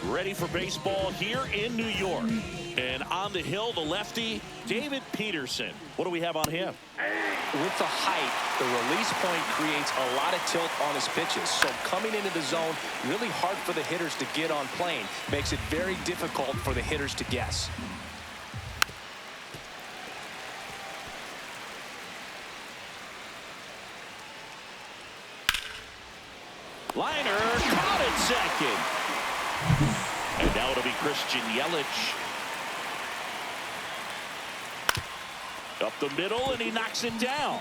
Ready for baseball here in New York. And on the hill, the lefty, David Peterson. What do we have on him? With the height, the release point creates a lot of tilt on his pitches. So coming into the zone, really hard for the hitters to get on plane. Makes it very difficult for the hitters to guess. Liner caught at second. And now it'll be Christian Yelich. Up the middle, and he knocks it down.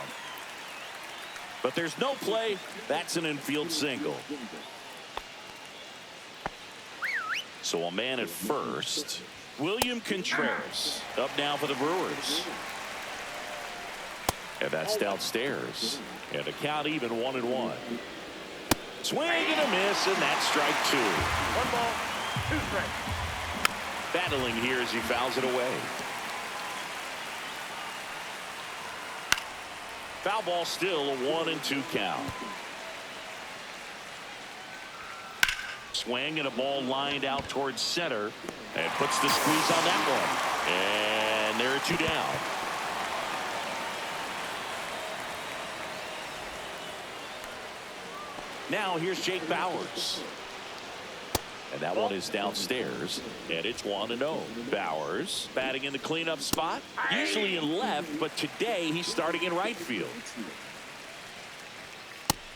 But there's no play. That's an infield single. So a man at first. William Contreras up now for the Brewers. And that's downstairs. And the count even 1-1. Swing and a miss, and that's strike 2. 1 ball, 2 strikes. Battling here as he fouls it away. Foul ball, still a 1-2 count. Swing and a ball lined out towards center, and puts the squeeze on that one. And there are 2 down. Now here's Jake Bauers. And that one is downstairs, and it's 1-0. Bauers batting in the cleanup spot, usually in left, but today he's starting in right field.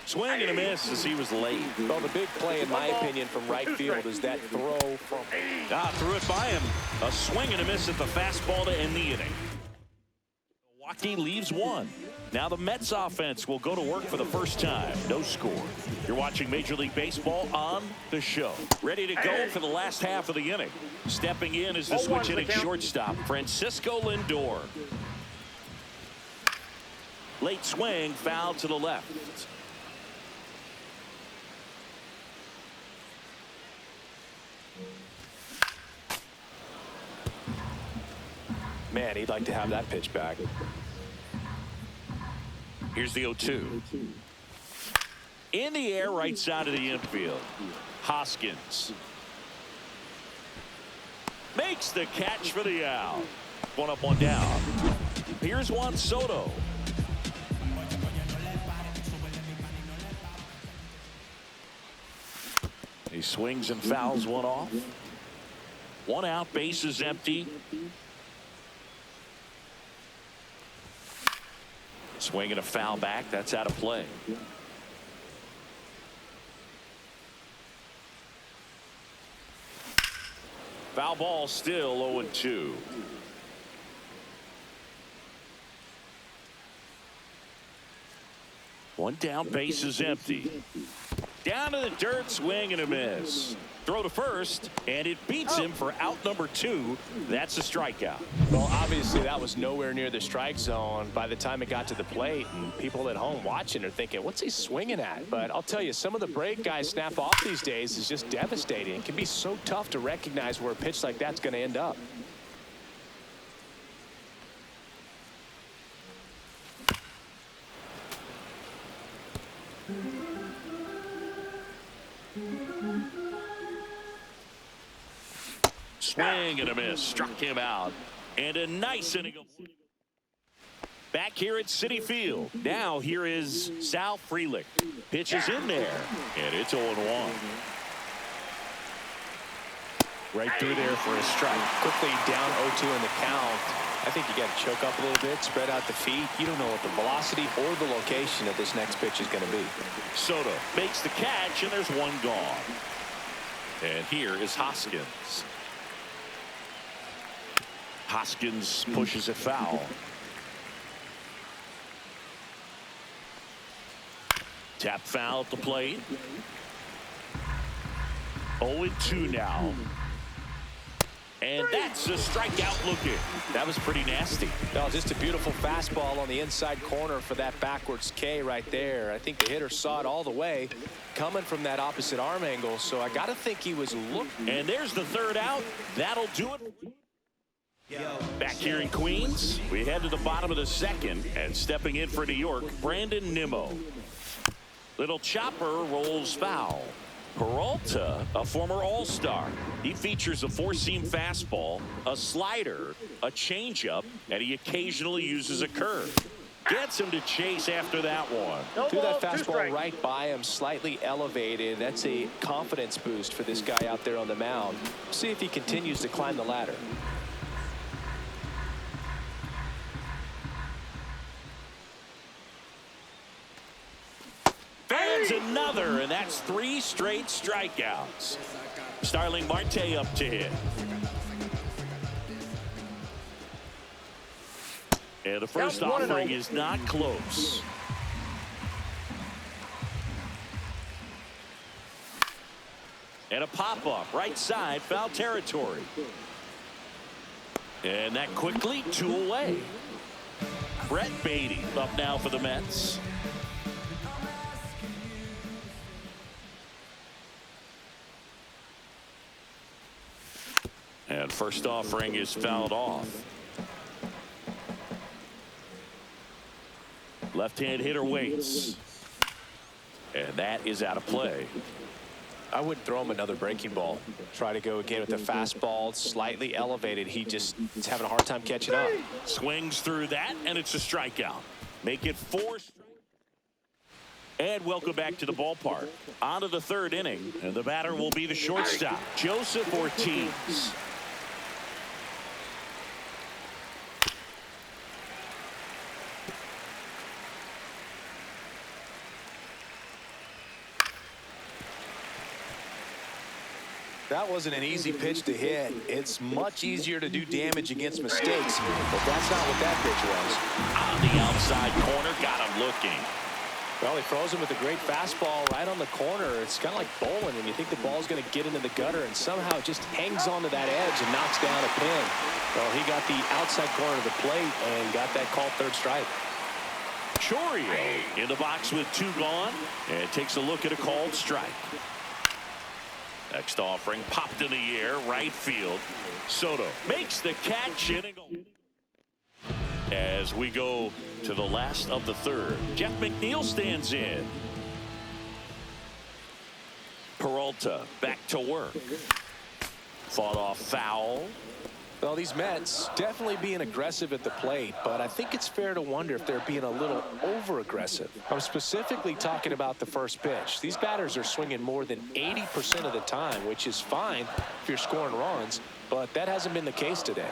Swing and a miss as he was late. Well, the big play, in my opinion, from right field is that throw from... Threw it by him. A swing and a miss at the fastball to end the inning. Milwaukee leaves 1. Now the Mets offense will go to work for the first time. No score. You're watching Major League Baseball on the show. Ready to go for the last half of the inning. Stepping in is the switch hitting shortstop, Francisco Lindor. Late swing, foul to the left. Man, he'd like to have that pitch back. Here's the 0-2. In the air, right side of the infield. Hoskins makes the catch for the out. 1 up, 1 down. Here's Juan Soto. He swings and fouls one off. 1 out, base is empty. Swing and a foul back. That's out of play. Foul ball, still 0-2. One down, base is empty. Down to the dirt, swing and a miss. Throw to first, and it beats him for out number 2. That's a strikeout. Well, obviously that was nowhere near the strike zone by the time it got to the plate, and people at home watching are thinking, what's he swinging at? But I'll tell you, some of the break guys snap off these days is just devastating. It can be so tough to recognize where a pitch like that's going to end up. Swing and a miss. Struck him out. And a nice inning. Back here at Citi Field. Now here is Sal Frelick. Pitches in there. And it's 0-1. Right through there for a strike. Quickly down 0-2 in the count. I think you got to choke up a little bit, spread out the feet. You don't know what the velocity or the location of this next pitch is going to be. Soto makes the catch, and there's 1 gone. And here is Hoskins. Hoskins pushes it foul. Tap foul at the plate. 0-2 now. And that's a strikeout looking. That was pretty nasty. No, just a beautiful fastball on the inside corner for that backwards K right there. I think the hitter saw it all the way coming from that opposite arm angle. So I got to think he was looking. And there's the 3rd out. That'll do it. Back here in Queens, we head to the bottom of the 2nd, and stepping in for New York, Brandon Nimmo. Little chopper rolls foul. Peralta, a former All-Star. He features a four-seam fastball, a slider, a changeup, and he occasionally uses a curve. Gets him to chase after that one. Threw that fastball right by him, slightly elevated. That's a confidence boost for this guy out there on the mound. See if he continues to climb the ladder. Fans another, and that's 3 straight strikeouts. Starling Marte up to hit. And the first offering is not close. And a pop-up, right side, foul territory. And that quickly, 2 away. Brett Beatty up now for the Mets. And first offering is fouled off. Left-hand hitter waits. And that is out of play. I wouldn't throw him another breaking ball. Try to go again with the fastball, slightly elevated. He's having a hard time catching up. Swings through that, and it's a strikeout. Make it 4. And welcome back to the ballpark. On to the 3rd inning, and the batter will be the shortstop, Joseph Ortiz. That wasn't an easy pitch to hit. It's much easier to do damage against mistakes, but that's not what that pitch was. On the outside corner, got him looking. Well, he throws him with a great fastball right on the corner. It's kind of like bowling when you think the ball's going to get into the gutter, and somehow it just hangs onto that edge and knocks down a pin. Well, he got the outside corner of the plate and got that called 3rd strike. Chorio in the box with 2 gone, and takes a look at a called strike. Next offering popped in the air, right field. Soto makes the catch in and go. As we go to the last of the 3rd, Jeff McNeil stands in. Peralta back to work. Fought off foul. Well, these Mets definitely being aggressive at the plate, but I think it's fair to wonder if they're being a little over-aggressive. I'm specifically talking about the first pitch. These batters are swinging more than 80% of the time, which is fine if you're scoring runs, but that hasn't been the case today.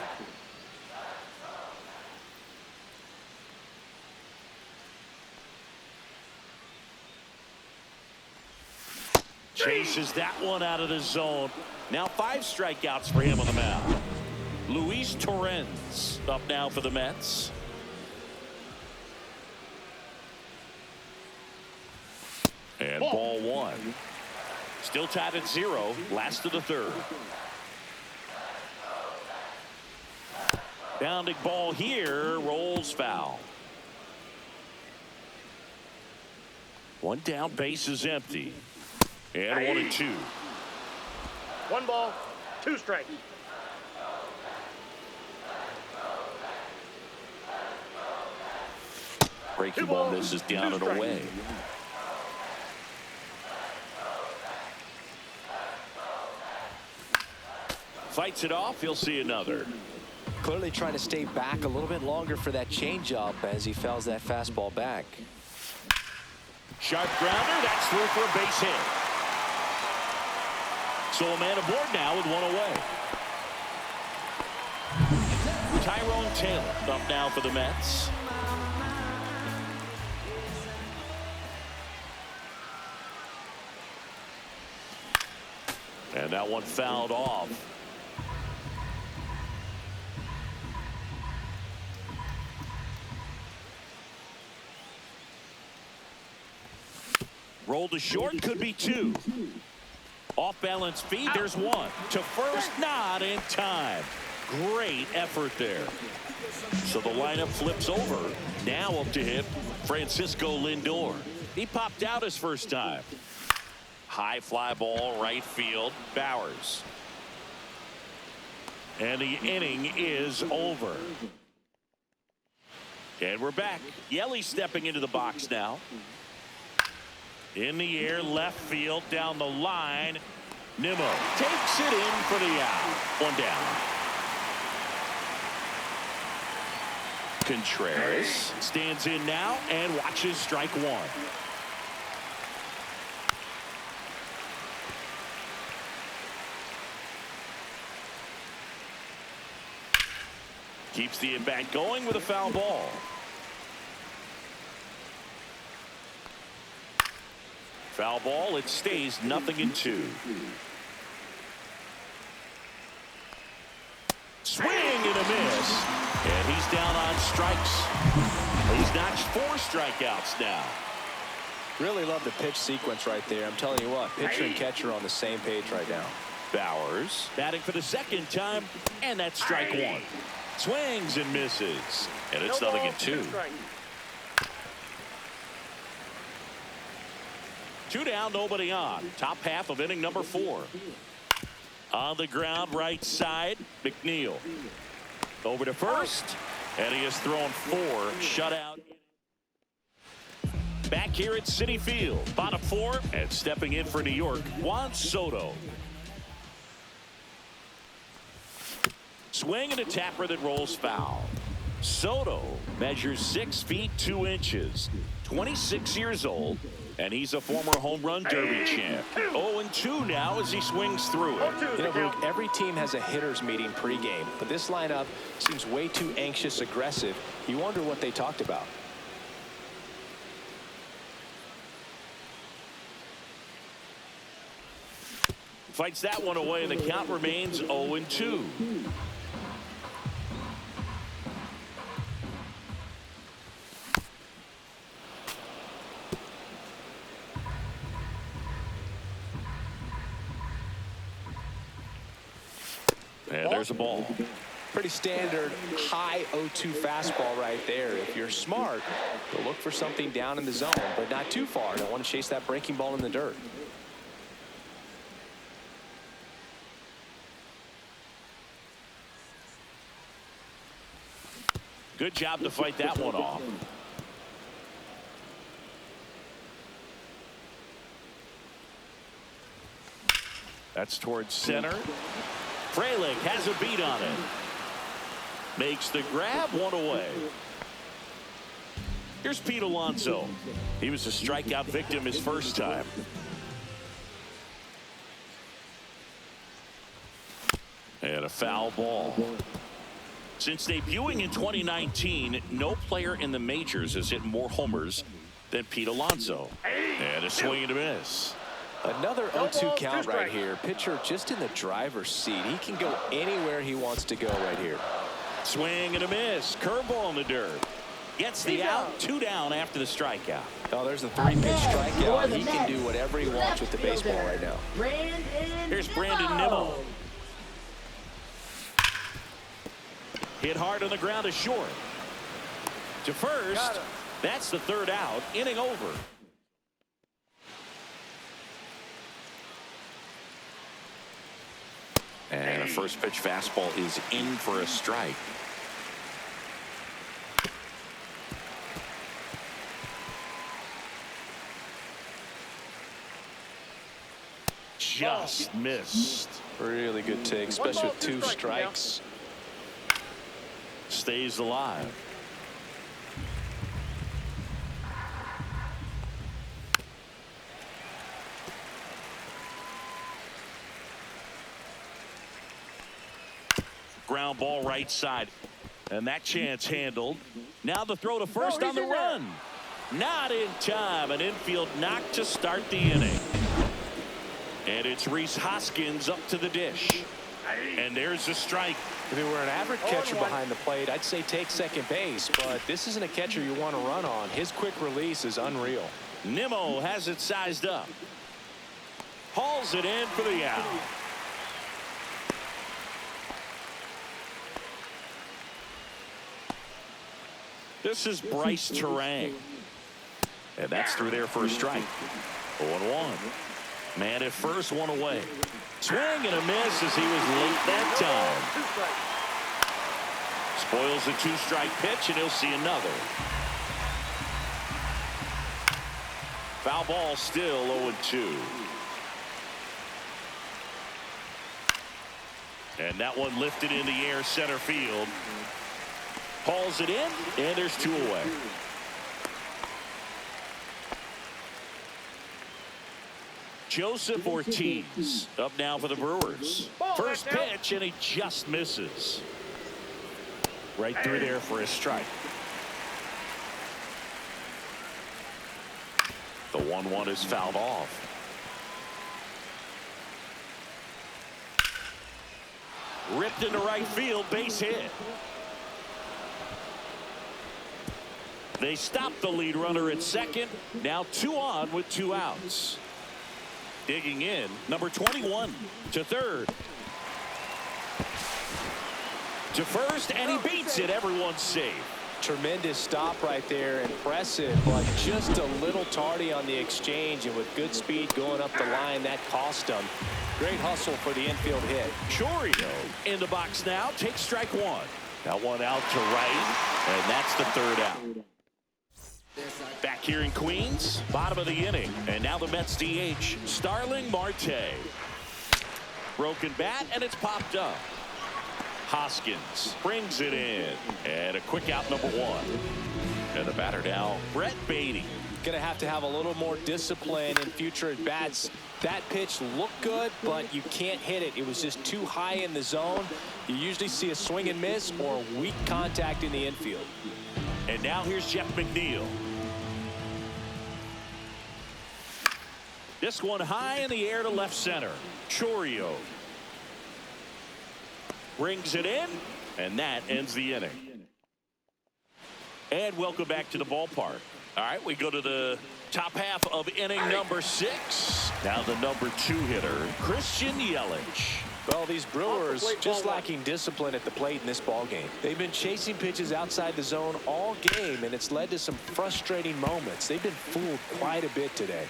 Chases that one out of the zone. Now 5 strikeouts for him on the mound. Luis Torrens up now for the Mets. And ball 1. Still tied at 0. Last of the 3rd. Bounding ball here. Rolls foul. 1 down. Base is empty. And 1-2. 1 ball, 2 strikes. Breaking ball misses down and away. Fights it off. He'll see another. Clearly trying to stay back a little bit longer for that changeup as he fouls that fastball back. Sharp grounder. That's through for a base hit. So a man aboard now with 1 away. Tyrone Taylor up now for the Mets. And that one fouled off. Roll to short, could be 2. Off balance feed, there's 1. To first, not in time. Great effort there. So the lineup flips over. Now up to hit Francisco Lindor. He popped out his first time. High fly ball, right field. Bowers. And the inning is over. And we're back. Yelly stepping into the box now. In the air, left field, down the line. Nimmo takes it in for the out. One down. Contreras stands in now and watches strike one. Keeps the at-bat going with a foul ball. Foul ball, it stays 0-2. Swing and a miss. And he's down on strikes. He's notched 4 strikeouts now. Really love the pitch sequence right there. I'm telling you what, pitcher and catcher are on the same page right now. Bowers batting for the second time, and that's strike one. Swings and misses, and it's 0-2. 2 down, nobody on. Top half of inning number 4. On the ground, right side, McNeil. Over to first, and he has thrown 4 shutout. Back here at Citi Field, bottom 4, and stepping in for New York, Juan Soto. Swing and a tapper that rolls foul. Soto measures 6 feet 2 inches, 26 years old, and he's a former home run derby champ. 0-2 now as he swings through it. You know, Luke, every team has a hitters meeting pregame, but this lineup seems way too anxious, aggressive. You wonder what they talked about. Fights that one away, and the count remains 0-2. And there's a ball. Pretty standard high 0-2 fastball right there. If you're smart, you'll look for something down in the zone, but not too far. Don't want to chase that breaking ball in the dirt. Good job to fight that one off. That's towards center. Frelick has a beat on it. Makes the grab, 1 away. Here's Pete Alonso. He was a strikeout victim his first time. And a foul ball. Since debuting in 2019, no player in the majors has hit more homers than Pete Alonso. And a swing and a miss. Another 0-2 count right here. Pitcher just in the driver's seat. He can go anywhere he wants to go right here. Swing and a miss. Curveball in the dirt. Gets the out. 2 down after the strikeout. Oh, there's the 3-pitch strikeout. He can do whatever he wants with the baseball right now. Here's Brandon Nimmo. Hit hard on the ground to short. To first. That's the 3rd out. Inning over. And a first pitch fastball is in for a strike. Just missed. Really good take, especially with 2 strikes. Stays alive. Ground ball right side. And that chance handled. Now the throw to first on the run. Not in time. An infield knock to start the inning. And it's Rhys Hoskins up to the dish. And there's a strike. If it were an average catcher behind the plate, I'd say take second base. But this isn't a catcher you want to run on. His quick release is unreal. Nimmo has it sized up. Hauls it in for the out. This is Bryce Terang. And that's through there for a strike. 0-1. Man at first, 1 away. Swing and a miss as he was late that time. Spoils the 2-strike pitch, and he'll see another. Foul ball, still 0-2. And that one lifted in the air, center field. Hauls it in, and there's 2 away. Joseph Ortiz up now for the Brewers. First pitch, and he just misses. Right through there for a strike. The 1-1 is fouled off. Ripped into right field, base hit. They stop the lead runner at second. Now 2 on with 2 outs. Digging in, number 21 to third. To first, and he beats it. Everyone's safe. Tremendous stop right there. Impressive, but just a little tardy on the exchange, and with good speed going up the line, that cost him. Great hustle for the infield hit. Chourio in the box now. Takes strike 1. That one out to right, and that's the 3rd out. Back here in Queens, bottom of the inning, and now the Mets DH, Starling Marte. Broken bat, and it's popped up. Hoskins brings it in, and a quick out, number 1. And the batter now, Brett Beatty. Going to have a little more discipline in future at bats. That pitch looked good, but you can't hit it. It was just too high in the zone. You usually see a swing and miss or weak contact in the infield. And now here's Jeff McNeil. This one high in the air to left center. Chourio brings it in, and that ends the inning. And welcome back to the ballpark. All right, we go to the top half of inning number 6. Now the number 2 hitter, Christian Yelich. Well, these Brewers just lacking discipline at the plate in this ball game. They've been chasing pitches outside the zone all game, and it's led to some frustrating moments. They've been fooled quite a bit today.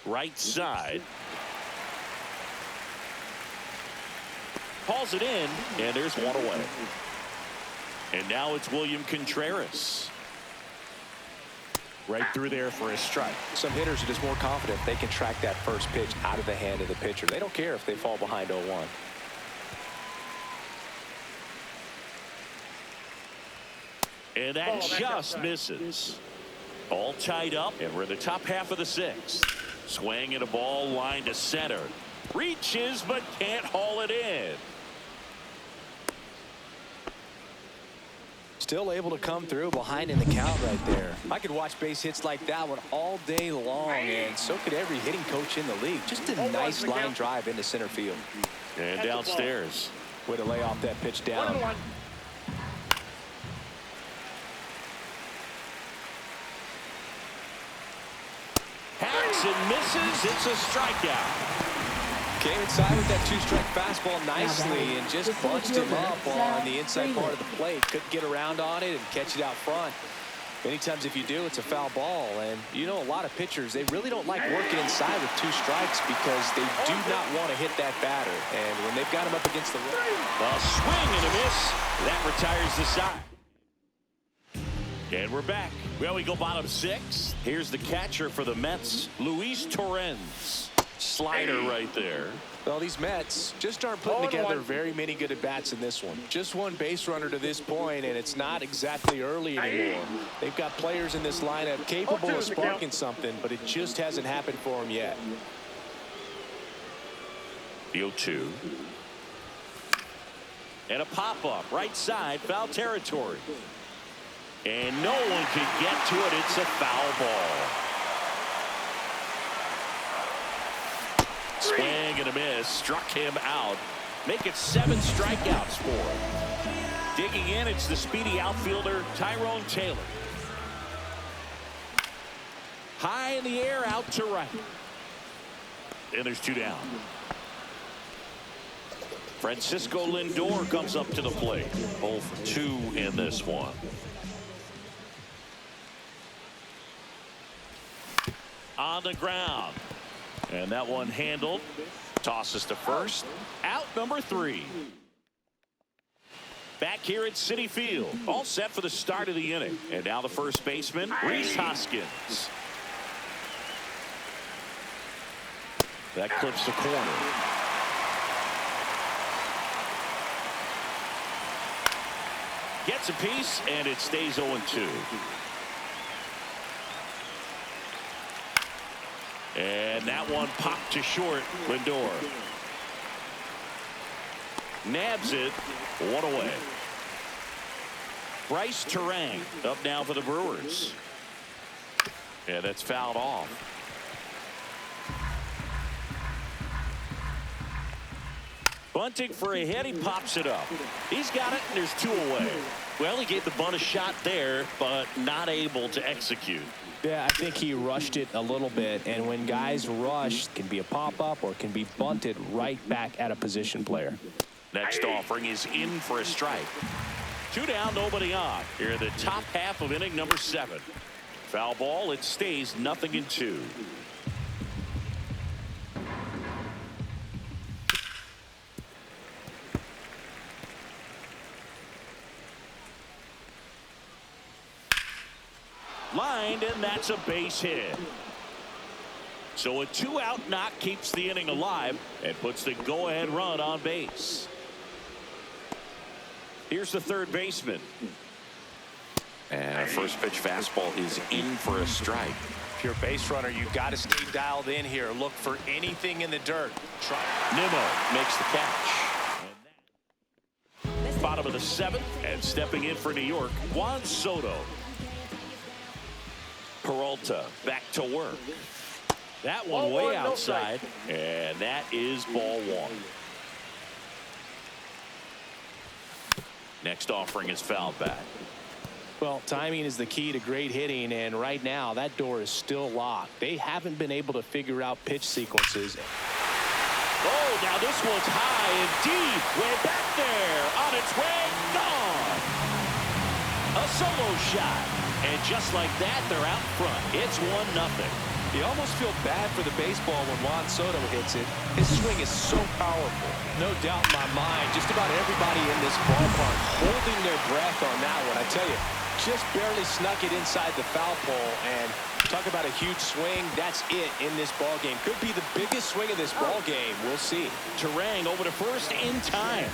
Right side. Hauls it in, and there's 1 away. And now it's William Contreras. Right through there for a strike. Some hitters are just more confident they can track that first pitch out of the hand of the pitcher. They don't care if they fall behind 0-1. And that just misses. All tied up, and we're in the top half of the 6th. Swing and a ball line to center. Reaches, but can't haul it in. Still able to come through behind in the count right there. I could watch base hits like that one all day long, and so could every hitting coach in the league. Just a nice line drive into center field. And downstairs. Way to lay off that pitch down. Hacks and misses. It's a strikeout. Came inside with that 2-strike fastball nicely and just bunched him up on the inside part of the plate. Couldn't get around on it and catch it out front. Many times if you do, it's a foul ball. And you know, a lot of pitchers, they really don't like working inside with 2 strikes because they do not want to hit that batter. And when they've got him up against the wall. A swing and a miss. That retires the side. And we're back. Well, we go bottom 6. Here's the catcher for the Mets, Luis Torrens. Slider right there. Well, these Mets just aren't putting together very many good at-bats in this one. Just 1 base runner to this point, and it's not exactly early anymore. They've got players in this lineup capable of sparking something, but it just hasn't happened for them yet. The 0-2. And a pop-up right side, foul territory. And no one can get to it. It's a foul ball. Swing and a miss. Struck him out. Make it 7 strikeouts for him. Digging in, it's the speedy outfielder, Tyrone Taylor. High in the air, out to right. And there's 2 down. Francisco Lindor comes up to the plate. 0 for 2 in this one. On the ground. And that one handled. Tosses to first. Out number 3. Back here at Citi Field. All set for the start of the inning. And now the first baseman, Rhys Hoskins. That clips the corner. Gets a piece, and it stays 0-2. And that one popped to short. Lindor nabs it. 1 away. Bryce Terang up now for the Brewers. Yeah, that's fouled off. Bunting for a hit. He pops it up. He's got it, and there's 2 away. Well, he gave the bunt a shot there, but not able to execute. Yeah, I think he rushed it a little bit, and when guys rush, it can be a pop-up or it can be bunted right back at a position player. Next offering is in for a strike. 2 down, nobody on. Here in the top half of inning number 7. Foul ball, it stays 0-2. Lined, and that's a base hit. So a 2-out knock keeps the inning alive and puts the go-ahead run on base. Here's the third baseman. And a first pitch fastball is in for a strike. If you're a base runner, you got to stay dialed in here. Look for anything in the dirt. Nimmo makes the catch. Bottom of the 7th, and stepping in for New York, Juan Soto. Peralta back to work. That one way outside, and that is ball 1. Next offering is fouled back. Well, timing is the key to great hitting, and right now that door is still locked. They haven't been able to figure out pitch sequences. Oh, now this one's high and deep. Way back there. On its way. Gone. A solo shot. And just like that, they're out front. It's 1-0. You almost feel bad for the baseball when Juan Soto hits it. His swing is so powerful. No doubt in my mind, just about everybody in this ballpark holding their breath on that one. I tell you, just barely snuck it inside the foul pole, and talk about a huge swing. That's it in this ball game. Could be the biggest swing of this ball game. We'll see. Terang over to first in time.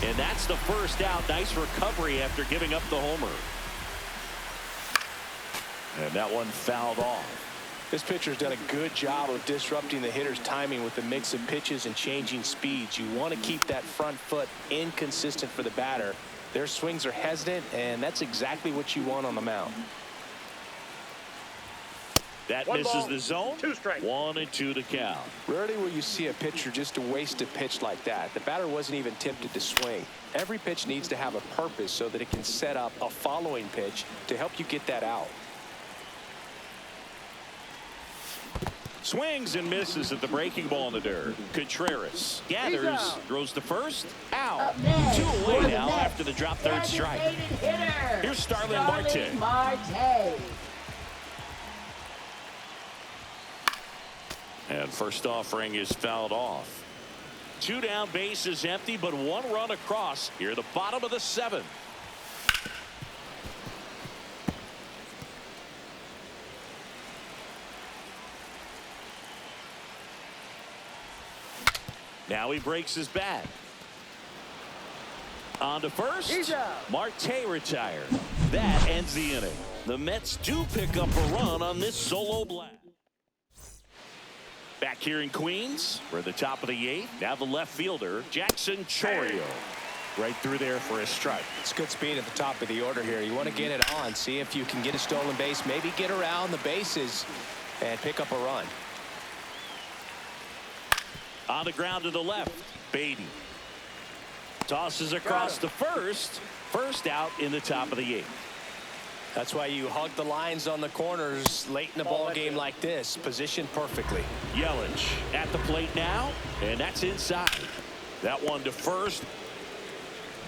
And that's the first out. Nice recovery after giving up the homer. And that one fouled off. This pitcher's done a good job of disrupting the hitter's timing with the mix of pitches and changing speeds. You want to keep that front foot inconsistent for the batter. Their swings are hesitant, and that's exactly what you want on the mound. That misses the zone. 2 strikes. 1-2 to count. Rarely will you see a pitcher just to waste a pitch like that. The batter wasn't even tempted to swing. Every pitch needs to have a purpose so that it can set up a following pitch to help you get that out. Swings and misses at the breaking ball in the dirt. Contreras gathers, throws to first, out. 2 away now after the drop third strike. Here's Starlin Marte. And first offering is fouled off. 2 down, base is empty, but 1 run across here at the bottom of the 7th. Now he breaks his bat. On to first. Marte retired. That ends the inning. The Mets do pick up a run on this solo blast. Back here in Queens, we're at the top of the 8th. Now the left fielder, Jackson Chourio. Right through there for a strike. It's good speed at the top of the order here. You want to get it on, see if you can get a stolen base, maybe get around the bases and pick up a run. On the ground to the left, Beatty. Tosses across to first. First out in the top of the 8th. That's why you hug the lines on the corners late in the ball game like this. Positioned perfectly. Yelich at the plate now, and that's inside. That one to first.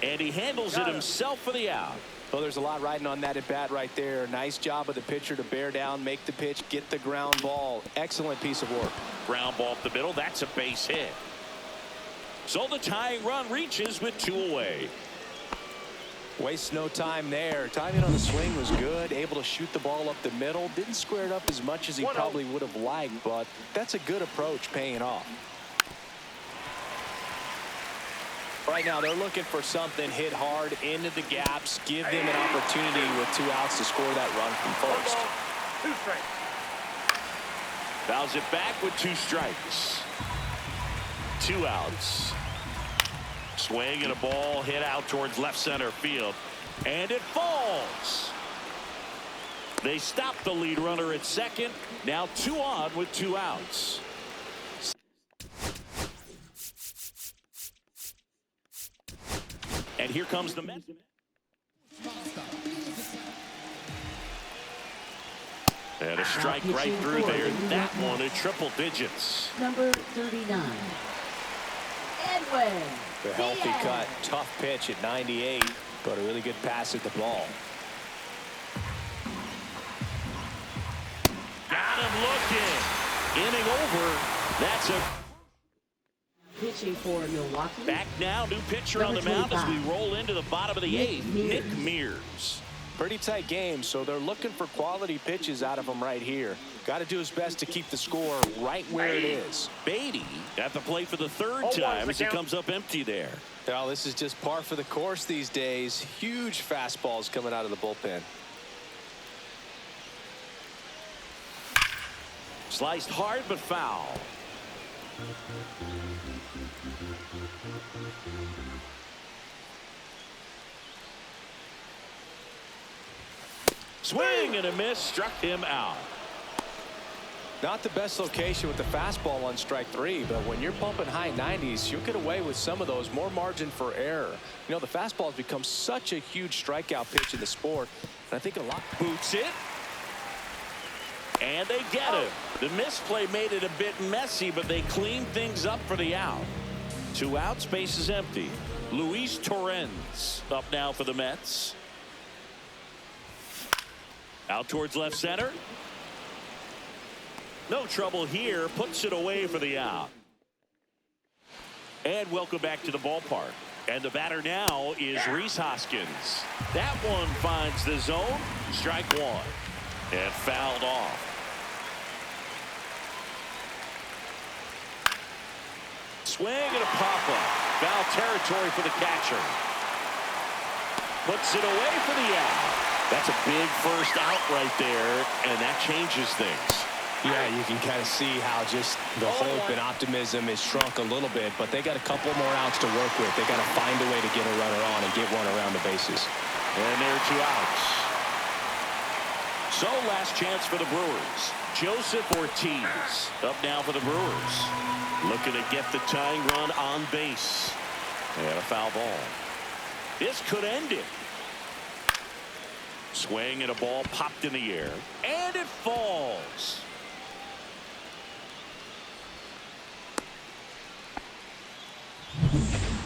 And he handles it himself for the out. Well, there's a lot riding on that at bat right there. Nice job of the pitcher to bear down, make the pitch, get the ground ball. Excellent piece of work. Ground ball up the middle. That's a base hit. So the tying run reaches with 2 away. Wastes no time there. Timing on the swing was good. Able to shoot the ball up the middle. Didn't square it up as much as he probably would have liked, but that's a good approach paying off. Right now, they're looking for something hit hard into the gaps. Give them an opportunity with 2 outs to score that run from first. 2 strikes. Fouls it back with 2 strikes. 2 outs. Swing and a ball hit out towards left center field. And it falls. They stop the lead runner at second. Now 2 on with 2 outs. And here comes the Mets. And a strike right through there. That one at triple digits. Number 39. Edwin. The healthy cut. Tough pitch at 98, but a really good pass at the ball. Got him looking. Inning over. That's a Pitching for Milwaukee. back now. New pitcher on the mound as we roll into the bottom of the 8th. Nick Mears. Pretty tight game, so they're looking for quality pitches out of him right here. Got to do his best to keep the score right where it is. Beatty at the plate for the 3rd time as he comes up empty there. Well, this is just par for the course these days. Huge fastballs coming out of the bullpen. Sliced hard but foul. Swing and a miss, struck him out. Not the best location with the fastball on strike 3, but when you're pumping high 90s, you'll get away with some of those. More margin for error. You know, the fastball has become such a huge strikeout pitch in the sport, and I think a lot. Boots it. And they get him. The misplay made it a bit messy, but they cleaned things up for the out. 2 outs, base is empty. Luis Torrens up now for the Mets. Out towards left center. No trouble here. Puts it away for the out. And welcome back to the ballpark. And the batter now is Rhys Hoskins. That one finds the zone. Strike 1. And fouled off. Swing and a pop-up. Foul territory for the catcher. Puts it away for the out. That's a big first out right there, and that changes things. Yeah, you can kind of see how just the hope and optimism is shrunk a little bit, but they got a couple more outs to work with. They got to find a way to get a runner on and get one around the bases. And there are 2 outs. So last chance for the Brewers. Joseph Ortiz up now for the Brewers. Looking to get the tying run on base. And a foul ball. This could end it. Swing and a ball popped in the air. And it falls.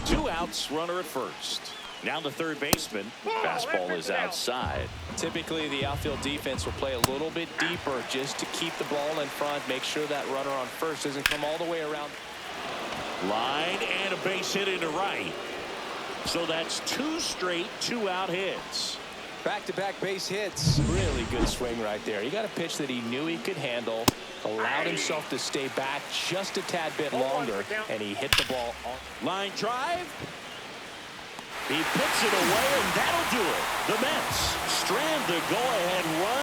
Two outs, runner at first. Now the third baseman. Fastball is outside. Typically, the outfield defense will play a little bit deeper just to keep the ball in front, make sure that runner on first doesn't come all the way around. Line and a base hit into right. So that's 2 straight 2-out hits. Back-to-back base hits. Really good swing right there. He got a pitch that he knew he could handle, allowed himself to stay back just a tad bit longer, and he hit the ball on. Line drive. He puts it away, and that'll do it. The Mets strand the go-ahead